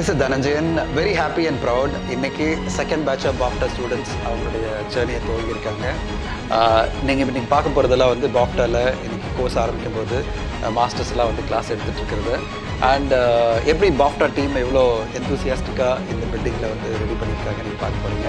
This is Dhananjayan, very happy and proud. இன்னைக்கு second batch of BOFTA students அவங்களுடைய ஜேர்னியை துவங்கியிருக்காங்க. நீங்கள் பார்க்க போகிறதெல்லாம் வந்து பாஃப்டாவில் இன்னைக்கு கோர்ஸ் ஆரம்பிக்கும் போது மாஸ்டர்ஸ்லாம் வந்து கிளாஸ் எடுத்துகிட்டு இருக்கிறது. அண்ட் எப்படி பாஃப்டா டீம் எவ்வளோ எந்தூசியாஸ்டிக்காக இந்த பில்டிங்கில் வந்து ரெடி பண்ணியிருக்காங்க நீங்கள் பார்க்க போகிறீங்க.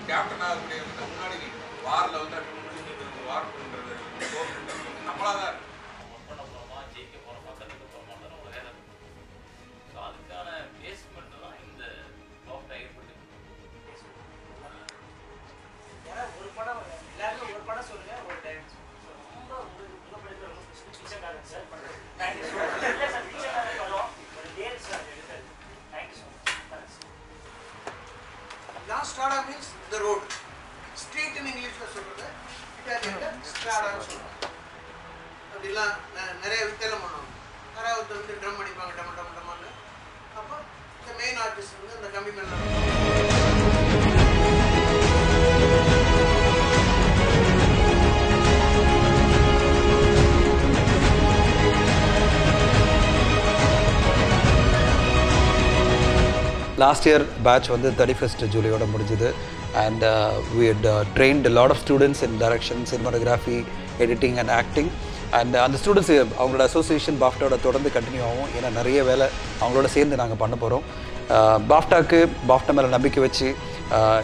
கேப்டனாக இருக்கக்கூடிய முன்னாடி வாரில் வந்து வார் பண்ணுறது நம்மளாக தான் ஒர்க் பண்ண போகிறோமா ஜெயிக்க போகிறோமா கற்றுக்க போகிறோமா ஒரு வேலை. ஸோ அதுக்கான பேஸ்மெண்ட் தான் இந்த பாஃப்டா ஏற்பட்டு. ஏன்னா ஒரு படம் எல்லாருமே ஒரு படம் சொல்லுங்க ஒரு டைம் ரொம்ப உங்கள் படத்தில் ரொம்ப பிக்சர்காக சார் தேங்க்யூ ஸோ மச். இல்லை சார் பிக்சர்காக வரும் ஒரு டேட் சார் எடுத்தது. Thank you so much. Last strada means the road. Street in English la சொல்றது இட்டாலியன்ல strada சொல்றாங்க. அப்படிலாம் நிறைய வித்தலம் பண்ணுவாங்க. யாராவது வந்து ட்ரம் அடிப்பாங்க டம் டம் டம்னு. அப்போ இந்த மெயின் ஆர்டிஸ்ட் வந்து அந்த கம்பி மேல லாஸ்ட் இயர் பேட்ச் வந்து 31st ஜூலையோட முடிஞ்சுது. And we had trained a lot of students in direction, cinematography, editing and acting. And அந்த ஸ்டூடெண்ட்ஸ் அவங்களோட அசோசியேஷன் பாஃப்டாவோட தொடர்ந்து கண்டினியூ ஆகும். ஏன்னா நிறைய வேலை அவங்களோட சேர்ந்து நாங்கள் பண்ண போகிறோம். பாஃப்டா மேலே நம்பிக்கை வச்சு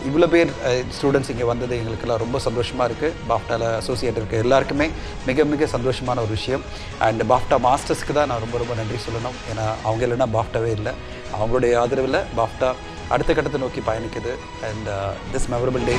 இவ்வளோ பேர் ஸ்டூடெண்ட்ஸ் இங்கே வந்தது எங்களுக்கெல்லாம் ரொம்ப சந்தோஷமாக இருக்குது. பாஃப்டாவில் அசோசியேட் இருக்க எல்லாருக்குமே மிக மிக சந்தோஷமான ஒரு விஷயம். அண்ட் பாஃப்டா மாஸ்டர்ஸ்க்கு தான் நான் ரொம்ப ரொம்ப நன்றி சொல்லணும். ஏன்னா அவங்க இல்லைன்னா பாஃப்டாவே இல்லை. அவங்களுடைய ஆதரவில் பாஃப்டா அடுத்த கட்டத்தை நோக்கி பயணிக்குது. And this memorable day